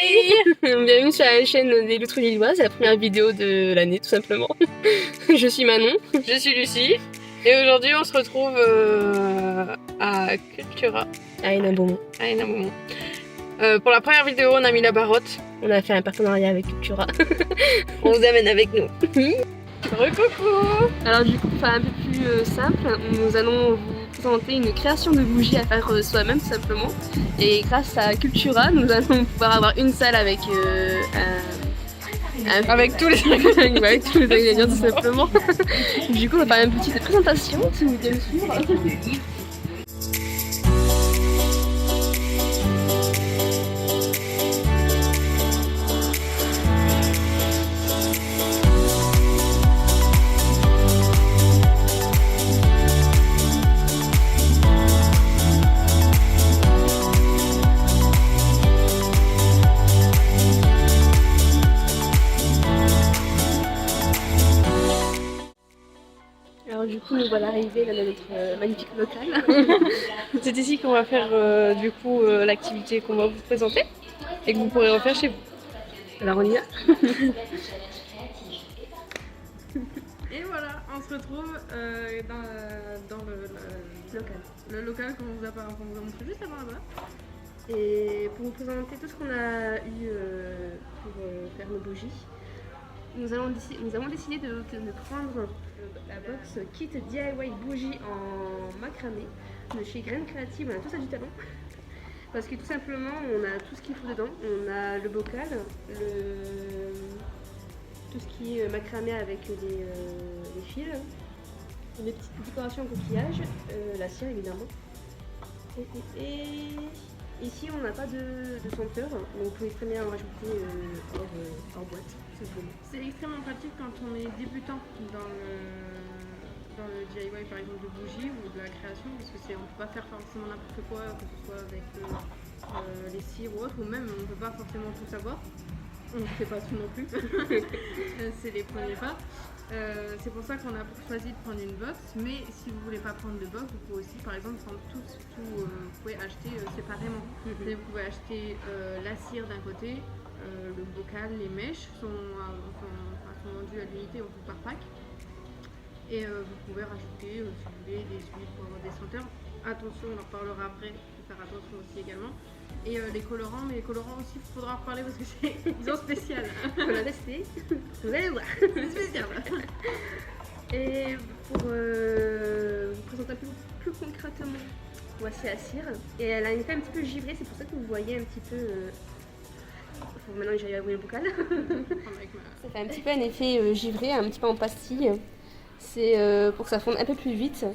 Hey bienvenue sur la chaîne des Loutres Lilloises, c'est la première vidéo de l'année tout simplement. Je suis Manon. Je suis Lucie. Et aujourd'hui on se retrouve à Cultura. À Hénin-Beaumont. À Hénin-Beaumont. Pour la première vidéo on a mis la barotte. On a fait un partenariat avec Cultura. On vous amène avec nous. Recoucou. Alors du coup pour faire un peu plus simple, nous allons vous présenter une création de bougies à faire soi-même tout simplement. Et grâce à Cultura, nous allons pouvoir avoir une salle avec avec tous les avec tous les ingrédients tout simplement. Du coup on va faire une petite présentation si vous voulez me suivre. Alors du coup nous voilà arrivés dans notre magnifique local. C'est ici qu'on va faire du coup l'activité qu'on va vous présenter et que vous pourrez refaire chez vous. Alors on y va. Et voilà, on se retrouve dans le local qu'on vous a montré juste avant là-bas. Et pour vous présenter tout ce qu'on a eu pour faire nos bougies, nous avons décidé de prendre la box kit DIY bougie en macramé de chez Graines Créatives. On a tout ça du talent parce que tout simplement on a tout ce qu'il faut dedans. On a le bocal, tout ce qui est macramé avec les fils, les petites décorations en coquillage, la cire évidemment. Et ici on n'a pas de senteur, donc vous pouvez très bien en rajouter en boîte. C'est extrêmement pratique quand on est débutant dans le DIY par exemple de bougies ou de la création, parce que on ne peut pas faire forcément n'importe quoi, que ce soit avec les cires ou autre, ou même on ne peut pas forcément tout savoir. On ne fait pas tout non plus. C'est les premiers pas. C'est pour ça qu'on a choisi de prendre une box, mais si vous ne voulez pas prendre de box, vous pouvez aussi par exemple prendre tout vous pouvez acheter séparément. Vous pouvez acheter la cire d'un côté, le bocal, les mèches sont vendues à l'unité ou par pack. Et vous pouvez rajouter, si vous voulez, des huiles pour avoir des senteurs. Attention, on en reparlera après, il faut faire attention aussi également. Et les colorants, mais les colorants aussi, il faudra en reparler parce que ils sont spécial. On l'a testé, vous allez voir. C'est spécial. Et pour vous présenter un peu plus concrètement, voici la cire. Et elle a une effet un petit peu givrée, c'est pour ça que vous voyez un petit peu... Maintenant j'ai ouvert le bocal. Ça fait un petit peu un effet givré, un petit peu en pastille. C'est pour que ça fonde un peu plus vite.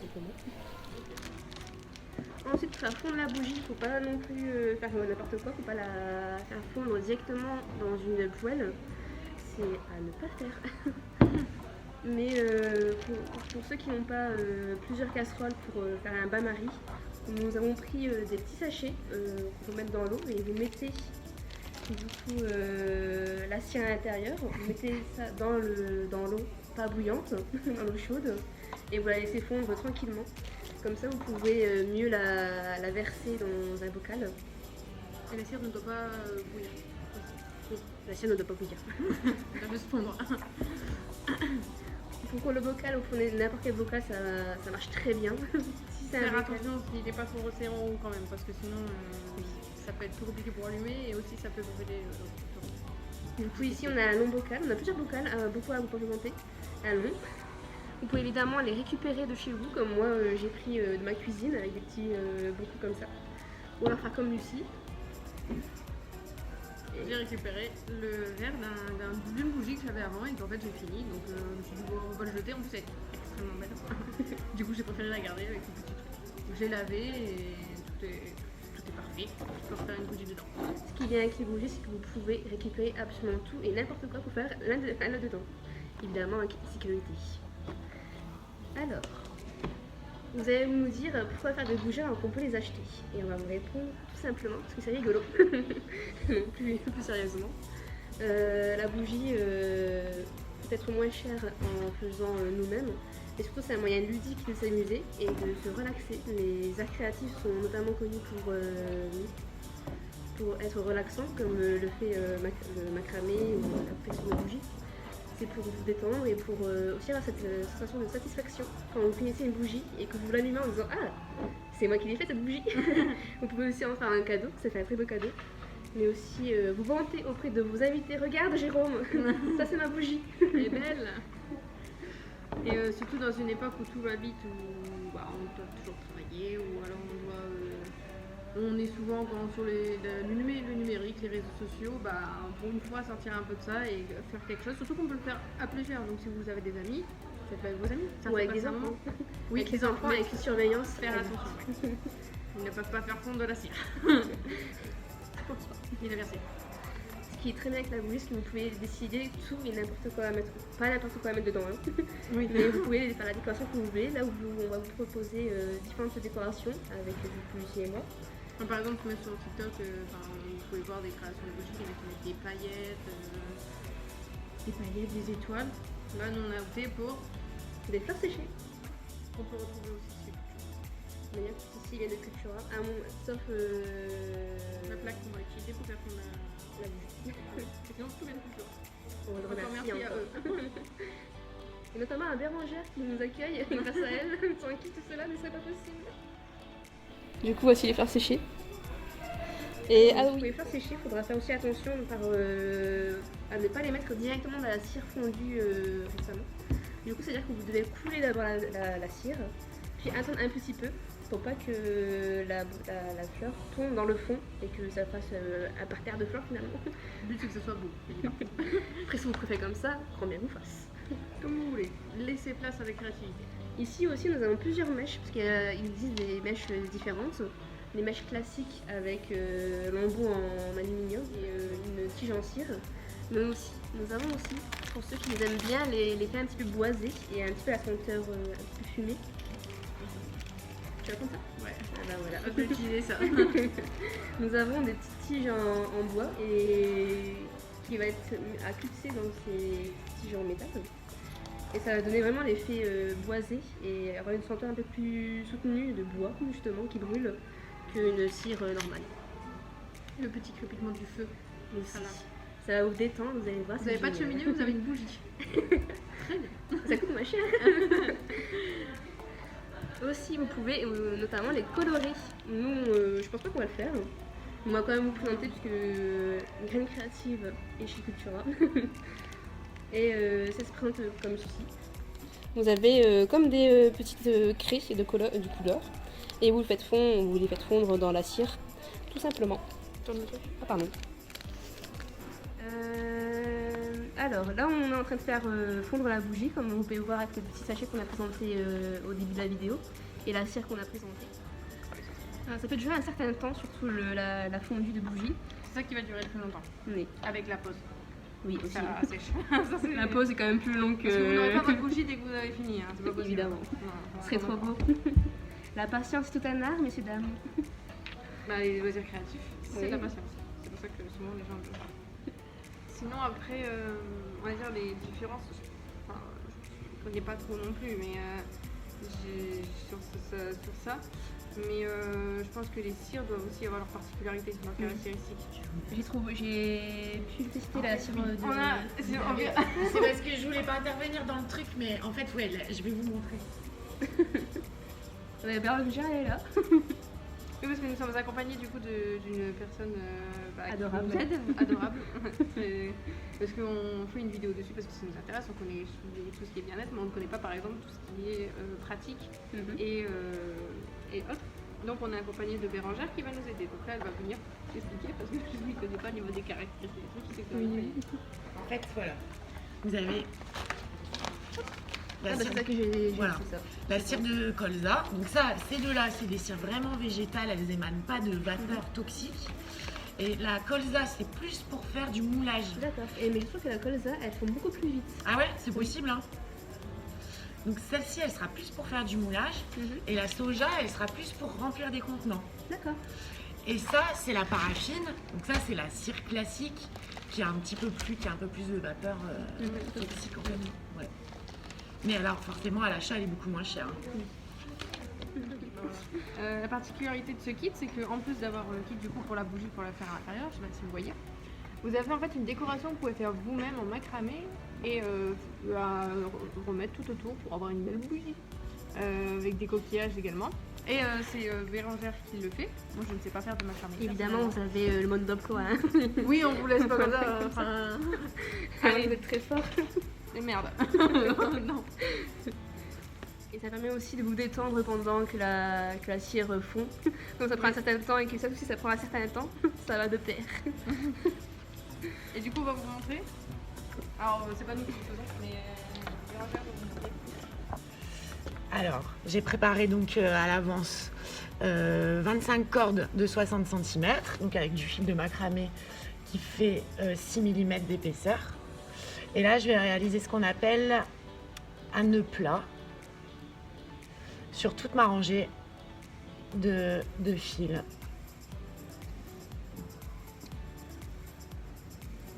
Ensuite, pour faire fondre la bougie, il ne faut pas non plus faire n'importe quoi, il ne faut pas la faire fondre directement dans une poêle. C'est à ne pas faire. Mais pour ceux qui n'ont pas plusieurs casseroles pour faire un bain-marie, nous avons pris des petits sachets qu'on peut mettre dans l'eau et vous mettez du coup la cire à l'intérieur, vous mettez ça dans l'eau pas bouillante, dans l'eau chaude, et vous la laissez fondre tranquillement. Comme ça vous pouvez mieux la verser dans un bocal. Et la cire ne doit pas bouillir. Oui, la cire ne doit pas bouillir. Elle doit juste fondre. Pour le bocal, vous prenez n'importe quel bocal, ça marche très bien. Si faire attention qu'il n'est pas trop resserré en haut quand même, parce que sinon ça peut être plus compliqué pour allumer et aussi ça peut brûler. Du coup ici on a un long bocal, on a plusieurs bocals, beaucoup à vous présenter, un long. Vous pouvez évidemment les récupérer de chez vous, comme moi j'ai pris de ma cuisine avec des petits bocaux comme ça. Ou alors faire comme Lucie. J'ai récupéré le verre d'une bougie que j'avais avant et qu'en fait j'ai fini, donc je me suis dit bon, on va le jeter, en plus elle est extrêmement belle. Du coup j'ai préféré la garder avec ce petit truc. Donc j'ai lavé et tout est parfait, je peux refaire une bougie dedans. Ce qui est bien avec les bougies, c'est que vous pouvez récupérer absolument tout et n'importe quoi pour faire là-dedans. Évidemment avec sécurité. Alors, vous allez nous dire pourquoi faire des bougies alors qu'on peut les acheter. Et on va vous répondre tout simplement parce que c'est rigolo. Non, plus sérieusement. La bougie peut être moins chère en faisant nous-mêmes. Et surtout c'est un moyen ludique de s'amuser et de se relaxer. Les arts créatifs sont notamment connus pour pour être relaxant, comme le fait le macramé ou la confection de bougies. C'est pour vous détendre et pour aussi avoir cette sensation de satisfaction quand vous finissez une bougie et que vous l'allumez en disant ah, c'est moi qui l'ai fait cette bougie. Vous pouvez aussi en faire un cadeau, ça fait un très beau cadeau. Mais aussi vous vanter auprès de vos invités. Regarde Jérôme, ça c'est ma bougie. Elle est belle. Et surtout dans une époque où tout va vite, où on doit toujours travailler, ou alors on est souvent sur le numérique, les réseaux sociaux, pour une fois sortir un peu de ça et faire quelque chose, surtout qu'on peut le faire à plusieurs. Donc si vous avez des amis, faites-le avec vos amis. Ou avec des enfants. Oui, avec les enfants, avec une surveillance. Faire attention. Ils ne peuvent pas faire fondre de la cire. Il a versé. Ce qui est très bien avec la bougie, c'est que vous pouvez décider tout et n'importe quoi à mettre. Pas n'importe quoi à mettre dedans, hein. Oui. Mais vous pouvez faire la décoration que vous voulez. Là où on va vous proposer différentes décorations avec du policier et moi. Par exemple, même sur TikTok, vous pouvez voir des créations de bougies qui mettent des paillettes, des étoiles. Là, nous on a opté pour des fleurs séchées. qu'on peut retrouver aussi chez Cultura. Mais ici, il y a de Cultura, sauf la plaque qu'on va utiliser pour faire qu'on a la bougie. Sinon, tout vient de Cultura. On va le remercier Merci à encore. eux. Et notamment à Bérangère qui nous accueille grâce à elle. Sans qui tout cela ne serait pas possible. Du coup, voici les fleurs séchées. Et pour les fleurs séchées, il faudra faire aussi attention à ne pas les mettre directement dans la cire fondue récemment. Du coup, c'est-à-dire que vous devez couler d'abord la cire, puis attendre un petit peu pour pas que la fleur tombe dans le fond et que ça fasse un parterre de fleurs finalement. Le but c'est que ce soit beau. Après, si vous préférez comme ça, grand bien vous fasse. Comme vous voulez. Laissez place à la créativité. Ici aussi, nous avons plusieurs mèches, parce qu'il existe des mèches différentes. Les mèches classiques avec l'embout en aluminium et une tige en cire. Mais aussi, nous avons aussi, pour ceux qui aiment bien, les faits un petit peu boisés et un petit peu la senteur un petit peu fumée. Tu vas comme ça? Ouais. Ah bah voilà. On peut utiliser ça. Nous avons des petites tiges en bois et qui va être à clipser dans ces tiges en métal. Et ça va donner vraiment l'effet boisé et avoir une senteur un peu plus soutenue de bois justement qui brûle qu'une cire normale. Le petit crépitement du feu. Ça va vous détendre, vous allez voir. Vous n'avez pas de cheminée, vous avez une bougie. Très bien. Ça coûte moins cher. Aussi, vous pouvez notamment les colorer. Nous, je pense pas qu'on va le faire. On va quand même vous présenter puisque Graine Créative est chez Cultura. Et ça se présente comme ceci. Vous avez comme des petites craies de couleur et vous les faites fondre dans la cire, tout simplement. Ah pardon. Alors là on est en train de faire fondre la bougie, comme vous pouvez voir avec le petit sachet qu'on a présenté au début de la vidéo et la cire qu'on a présentée. Ça peut durer un certain temps, surtout la fondue de bougie. C'est ça qui va durer le plus longtemps. Oui. Avec la pause. Oui, aussi. Ça sèche. La pause est quand même plus longue que... Parce que vous n'aurez pas votre bougie dès que vous avez fini, hein. C'est pas possible. Évidemment. Ce serait trop beau. La patience est tout un art, messieurs, dames. Les loisirs créatifs, c'est Oui. la patience. C'est pour ça que souvent les gens le font. Sinon après, on va dire les différences, je ne connais pas trop non plus, mais sur ça. Mais je pense que les cires doivent aussi avoir leurs particularités, leurs caractéristiques. J'ai pu tester la cire de... C'est parce que je voulais pas intervenir dans le truc, mais en fait, ouais, là, je vais vous montrer. Bérangère, elle est là. Oui, parce que nous sommes accompagnés du coup d'une personne adorable. qui nous aide, adorable. Parce qu'on fait une vidéo dessus parce que ça nous intéresse, on connaît tout ce qui est bien-être, mais on ne connaît pas par exemple tout ce qui est pratique et autres. Donc on est accompagné de Bérangère qui va nous aider. Donc là elle va venir expliquer parce que je ne connais pas au niveau des caractéristiques. Je sais que En fait, voilà. Vous avez C'est ça que j'ai voilà. tout ça. La cire de colza. Donc ça, ces deux-là, c'est des cires vraiment végétales. Elles émanent pas de vapeur toxique. Et la colza, c'est plus pour faire du moulage. D'accord. Mais je trouve que la colza, elle fond beaucoup plus vite. Ah ouais, c'est possible, hein. Donc celle-ci, elle sera plus pour faire du moulage. Et la soja, elle sera plus pour remplir des contenants. D'accord. Et ça, c'est la paraffine. Donc ça, c'est la cire classique qui a un petit peu plus, qui a un peu plus de vapeur toxique en fait. Ouais. Mais alors, forcément, à l'achat, elle est beaucoup moins chère. La particularité de ce kit, c'est qu'en plus d'avoir le kit du coup pour la bougie pour la faire à l'intérieur, je sais pas si vous voyez, vous avez en fait une décoration que vous pouvez faire vous-même en macramé et remettre tout autour pour avoir une belle bougie. Avec des coquillages également. Et c'est Bérangère qui le fait. Moi je ne sais pas faire de macramé. Évidemment, vous avez le mode d'emploi. Hein. Oui, on vous laisse pas comme ça. Enfin... Allez, vous êtes très fort. Et merde. Non. Et ça permet aussi de vous détendre pendant que la cire fond. Donc ça prend un certain temps et que ça aussi ça prend un certain temps, ça va de pair. Et du coup on va vous montrer. Alors c'est pas nous qui le faisons, mais Bérangère va vous montrer. Alors, j'ai préparé donc à l'avance 25 cordes de 60 cm, donc avec du fil de macramé qui fait 6 mm d'épaisseur. Et là, je vais réaliser ce qu'on appelle un nœud plat sur toute ma rangée de fils.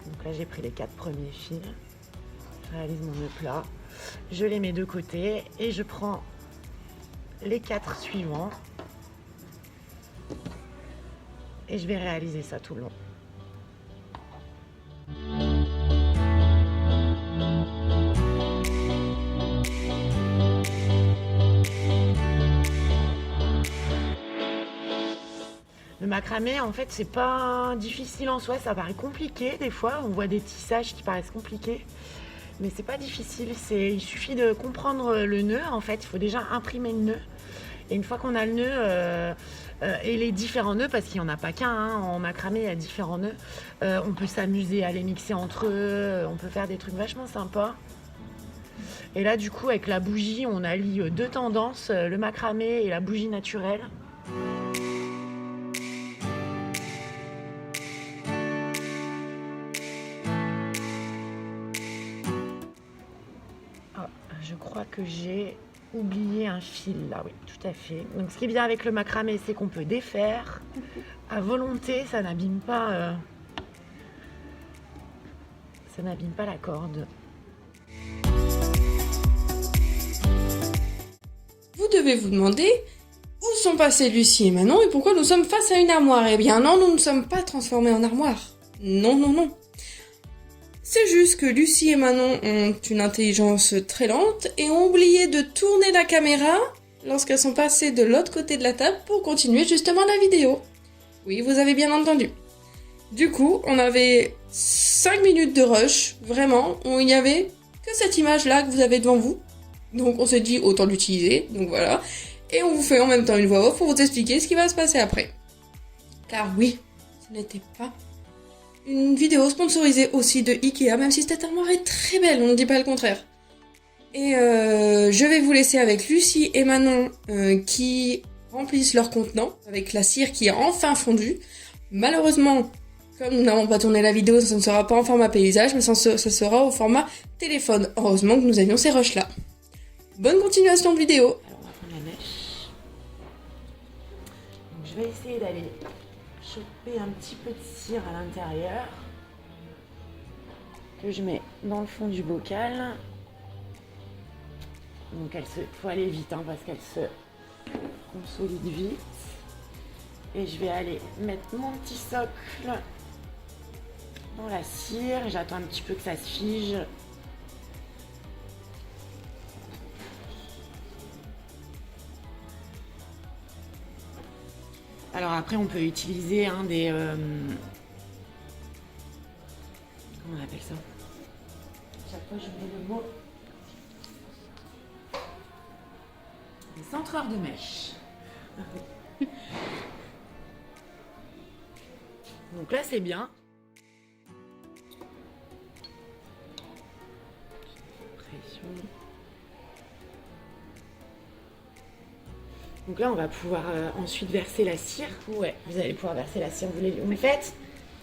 Donc là, j'ai pris les 4 premiers fils. Je réalise mon nœud plat. Je les mets de côté et je prends les 4 suivants et je vais réaliser ça tout le long. Le macramé, en fait, c'est pas difficile en soi, ça paraît compliqué des fois, on voit des tissages qui paraissent compliqués. Mais c'est pas difficile, il suffit de comprendre le nœud. En fait, il faut déjà imprimer le nœud. Et une fois qu'on a le nœud et les différents nœuds, parce qu'il n'y en a pas qu'un, hein, en macramé, il y a différents nœuds, on peut s'amuser à les mixer entre eux, on peut faire des trucs vachement sympas. Et là, du coup, avec la bougie, on allie 2 tendances, le macramé et la bougie naturelle. Je crois que j'ai oublié un fil là, oui, tout à fait. Donc ce qui est bien avec le macramé, c'est qu'on peut défaire à volonté, ça n'abîme pas la corde. Vous devez vous demander où sont passés Lucie et Manon et pourquoi nous sommes face à une armoire. Eh bien non, nous ne sommes pas transformés en armoire. Non, non, non. C'est juste que Lucie et Manon ont une intelligence très lente et ont oublié de tourner la caméra lorsqu'elles sont passées de l'autre côté de la table pour continuer justement la vidéo. Oui, vous avez bien entendu. Du coup, on avait 5 minutes de rush, vraiment, où il n'y avait que cette image-là que vous avez devant vous. Donc on s'est dit autant l'utiliser, donc voilà. Et on vous fait en même temps une voix off pour vous expliquer ce qui va se passer après. Car oui, ce n'était pas une vidéo sponsorisée aussi de Ikea, même si cette armoire est très belle, on ne dit pas le contraire. Et je vais vous laisser avec Lucie et Manon qui remplissent leur contenant, avec la cire qui est enfin fondue. Malheureusement, comme nous n'avons pas tourné la vidéo, ça ne sera pas en format paysage, mais ça sera au format téléphone. Heureusement que nous avions ces rushs-là. Bonne continuation de vidéo. Alors on va prendre la mèche. Donc, je vais essayer d'aller choper un petit peu de cire à l'intérieur que je mets dans le fond du bocal. Donc faut aller vite hein, parce qu'elle se consolide vite. Et je vais aller mettre mon petit socle dans la cire. J'attends un petit peu que ça se fige. Alors après on peut utiliser des... comment on appelle ça? Chaque fois je mets le mot. Des centreurs de mèche. Donc là c'est bien. Pression. Donc là on va pouvoir ensuite verser la cire. Ouais, vous allez pouvoir verser la cire. Vous le faites?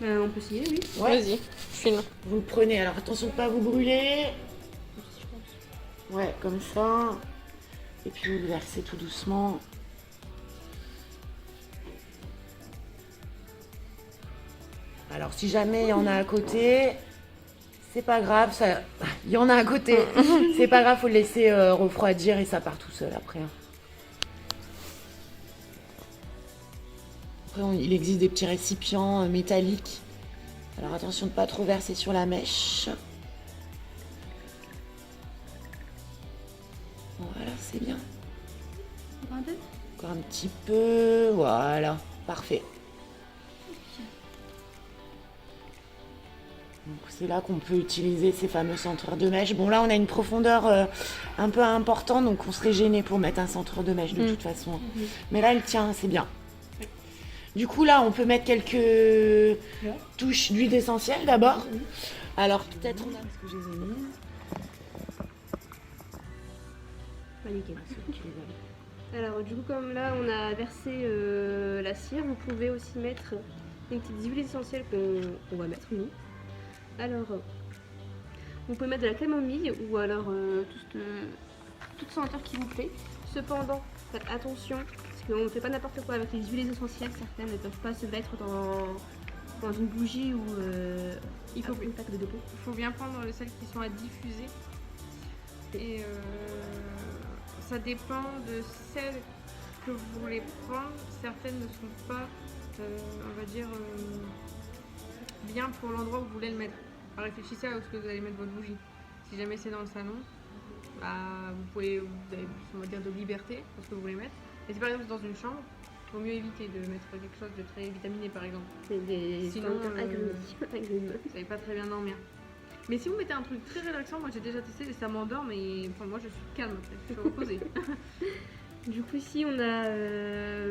On peut essayer, oui. Ouais. Vas-y, filme. Vous le prenez, alors attention de ne pas vous brûler. Ouais, comme ça. Et puis vous le versez tout doucement. Alors si jamais il y en a à côté, c'est pas grave, ça... il y en a à côté. C'est pas grave, faut le laisser refroidir et ça part tout seul après. Après, il existe des petits récipients métalliques. Alors attention de ne pas trop verser sur la mèche. Voilà, c'est bien. Encore un petit peu. Voilà, parfait. Donc c'est là qu'on peut utiliser ces fameux centreurs de mèche. Bon là on a une profondeur un peu importante, donc on serait gêné pour mettre un centreur de mèche de toute façon. Mais là elle tient, c'est bien. Du coup là on peut mettre quelques touches d'huile essentielle d'abord. Alors peut-être on a... Parce que je les ai mises. Nickel. Alors du coup comme là on a versé la cire, vous pouvez aussi mettre une petite huile essentielle qu'on va mettre nous. Alors vous pouvez mettre de la camomille ou alors toute senteur qui vous plaît. Cependant faites attention parce qu'on ne fait pas n'importe quoi avec les huiles essentielles, certaines ne peuvent pas se mettre dans une bougie ou Il faut, une plaque de dépôt. il faut bien prendre celles qui sont à diffuser. Et ça dépend de celles que vous voulez prendre. Certaines ne sont pas, on va dire, bien pour l'endroit où vous voulez le mettre. Alors réfléchissez à où est-ce que vous allez mettre votre bougie. Si jamais c'est dans le salon, bah, vous avez plus, on va dire, de liberté pour ce que vous voulez mettre. Et si par exemple c'est dans une chambre, il vaut mieux éviter de mettre quelque chose de très vitaminé par exemple. Sinon, vous n'allez pas très bien dormir. Mais si vous mettez un truc très relaxant, moi j'ai déjà testé et ça m'endort, mais enfin, moi je suis calme après, je suis reposée. Du coup ici on a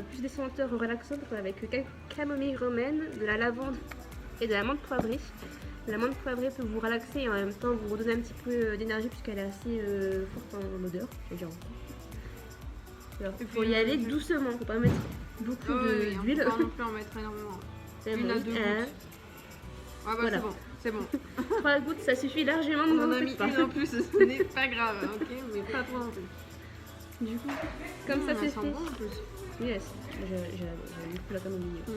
plus des senteurs relaxantes avec camomille romaine, de la lavande et de la menthe poivrée. La menthe poivrée peut vous relaxer et en même temps vous redonner un petit peu d'énergie puisqu'elle est assez forte en odeur. Alors il faut y aller doucement, faut pas mettre beaucoup d'huile. On peut pas non plus en mettre énormément. Une à deux gouttes. Ah bah voilà. C'est bon. 3 gouttes ça suffit largement. On en a mis une en plus, ce n'est pas grave, ok, mais pas trop non plus. Du coup, comme ça c'est fait. Bon en plus. Yes, j'ai beaucoup la camomille. Tout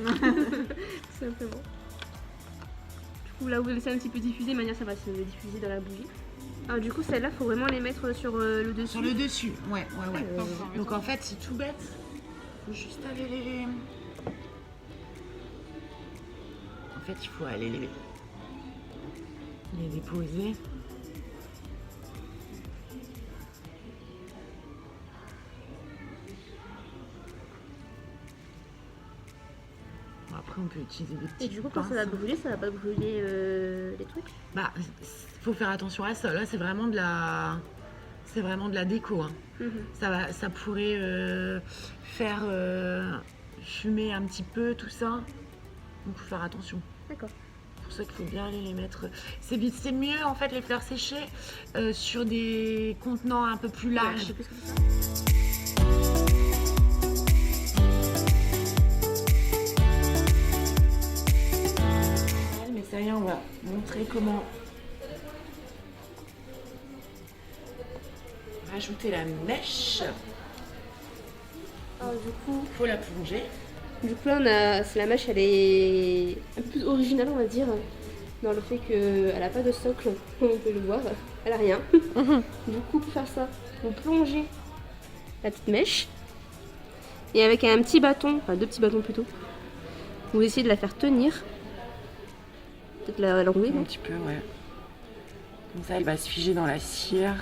simplement. Du coup là vous laissez un petit peu diffuser, de manière ça va se diffuser dans la bougie. Alors du coup celle-là faut vraiment les mettre sur le dessus. Sur le dessus, ouais. Donc en fait c'est tout bête. Faut juste aller les... En fait il faut aller les déposer. Bon, après on peut utiliser des petits. Et du coup quand ça va brûler, ça va pas brûler les trucs. Bah faut faire attention à ça. Là c'est vraiment de la déco. Hein. Ça pourrait faire fumer un petit peu tout ça. Donc faut faire attention. D'accord. C'est pour ça qu'il faut bien aller les mettre. C'est mieux en fait les fleurs séchées sur des contenants un peu plus larges. Mais ça y est, on va montrer comment rajouter la mèche. Alors du coup, faut la plonger. Du coup là la mèche elle est un peu plus originale on va dire, dans le fait qu'elle n'a pas de socle, on peut le voir, elle a rien. Du coup pour faire ça, vous plongez la petite mèche et avec un petit bâton, enfin 2 petits bâtons plutôt, vous essayez de la faire tenir. Peut-être la rouler. Un petit peu, ouais. Comme ça elle va se figer dans la cire.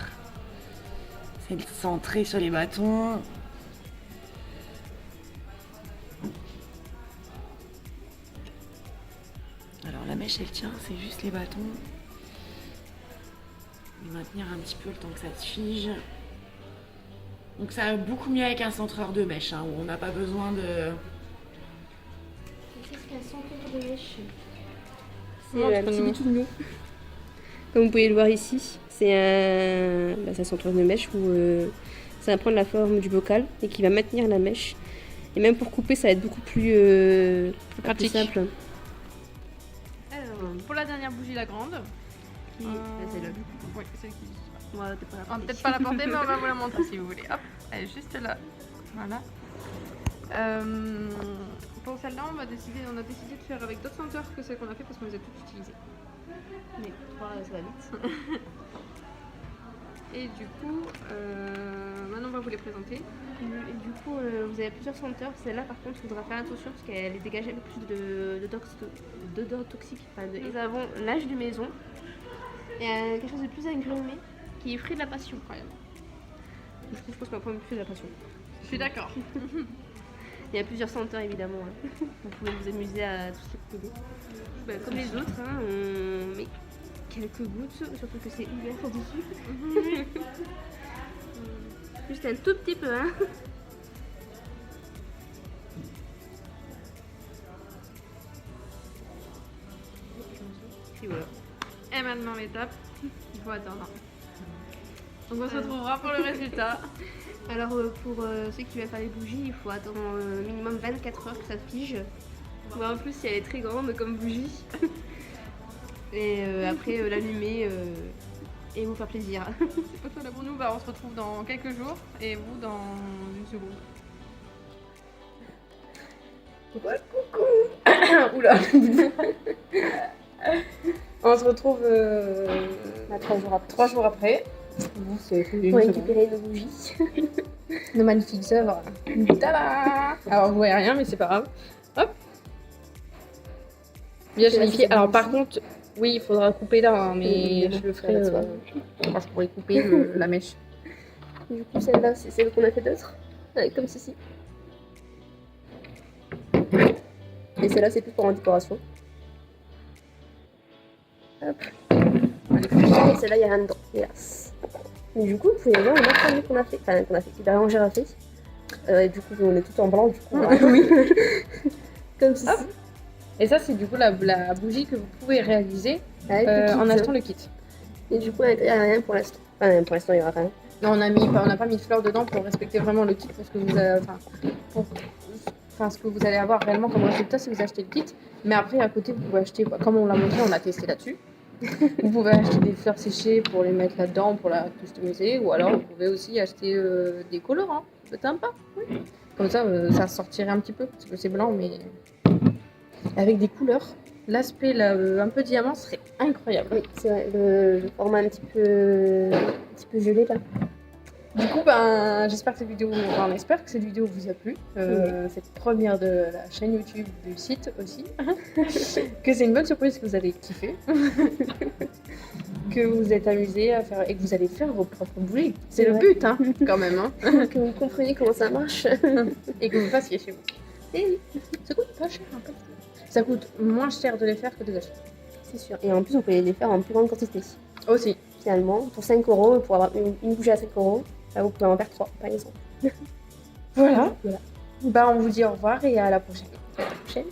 C'est de centrer sur les bâtons. Alors la mèche elle tient, c'est juste les bâtons. Et maintenir un petit peu le temps que ça se fige. Donc ça va beaucoup mieux avec un centreur de mèche, hein, où on n'a pas besoin de... Qu'est-ce qu'un centreur de mèche? C'est un petit bitougnon. Comme vous pouvez le voir ici, c'est un centreur de mèche où ça va prendre la forme du bocal et qui va maintenir la mèche. Et même pour couper ça va être beaucoup plus pratique. Plus simple. Pour la dernière bougie, la grande. C'est là. Oui, celle qui. On va peut-être pas la porter, mais on va vous la montrer si vous voulez. Hop, elle est juste là. Voilà. Pour celle-là, on a décidé de faire avec d'autres senteurs que celles qu'on a fait parce qu'on les a toutes utilisées. Mais 3 ça va vite. Et du coup, maintenant on va va vous les présenter. Et du coup, vous avez plusieurs senteurs. Celle-là, par contre, il faudra faire attention parce qu'elle est dégagée un peu plus d'odeurs toxiques. Nous avons l'âge de maison et quelque chose de plus agrumé qui est fruit de la passion, quand même. Je pense qu'on va prendre fruit de la passion. Je suis d'accord. Il y a plusieurs senteurs, évidemment. Hein. Vous pouvez vous amuser à tous les coller. Comme les autres, hein, on met quelques gouttes, surtout que c'est ouvert au-dessus. Juste un tout petit peu, hein. Et voilà. Et maintenant l'étape, il faut attendre. Donc on se retrouvera pour le résultat. Alors pour ceux qui veulent faire les bougies, il faut attendre minimum 24 heures que ça fige. En plus, si elle est très grande comme bougie. Et après l'allumer et vous faire plaisir. Voilà pour nous, on se retrouve dans quelques jours et vous dans une seconde. Coucou. Oula. On se retrouve 3 jours après. Bon, c'est Pour récupérer nos bougies. nos magnifiques œuvres. Tada. Alors vous voyez rien, mais c'est pas grave. Hop. Bien jolifié. Alors par contre, oui, il faudra couper là, hein, mais je le ferai quand je pourrai couper la mèche. Du coup, celle-là, c'est celle qu'on a fait d'autres, comme ceci. Et celle-là, c'est plus pour en décoration. Hop. Et celle-là, il n'y a rien dedans, hélas. Et du coup, vous pouvez voir le macramé qu'on a fait, que Bérangère a fait. Du coup, on est tout en blanc, du coup. Oui. Comme ceci. Hop. Et ça, c'est du coup la bougie que vous pouvez réaliser Avec le kit. en achetant le kit. Et du coup, à l'intérieur, il n'y a rien pour l'instant. Enfin, pour l'instant, il n'y aura rien. Non, on n'a pas mis de fleurs dedans pour respecter vraiment le kit parce que vous avez, ce que vous allez avoir réellement comme résultat si vous achetez le kit. Mais après, à côté, vous pouvez acheter, comme on l'a montré, on a testé là-dessus. Vous pouvez acheter des fleurs séchées pour les mettre là-dedans, pour la customiser. Ou alors, vous pouvez aussi acheter des colorants. C'est sympa. Oui. Comme ça, ça sortirait un petit peu parce que c'est blanc, mais avec des couleurs. L'aspect un peu diamant serait incroyable. Oui, c'est vrai, le format un petit peu gelé là. Du coup, j'espère que cette vidéo, on espère que cette vidéo vous a plu. Cette première de la chaîne YouTube du site aussi. Que c'est une bonne surprise, que vous allez kiffer. Que vous êtes amusés à faire et que vous allez faire vos propres bougies. C'est le but, hein, quand même. Hein. Que vous compreniez comment ça marche. Et que vous le fassiez chez vous. Et oui, ça coûte pas cher un peu. Ça coûte moins cher de les faire que de les acheter. C'est sûr. Et en plus, vous pouvez les faire en plus grande quantité. Aussi. Finalement, pour 5 €, pour avoir une bougie à 5 €, là, vous pouvez en faire 3, par exemple. Voilà. On vous dit au revoir et à la prochaine. À la prochaine.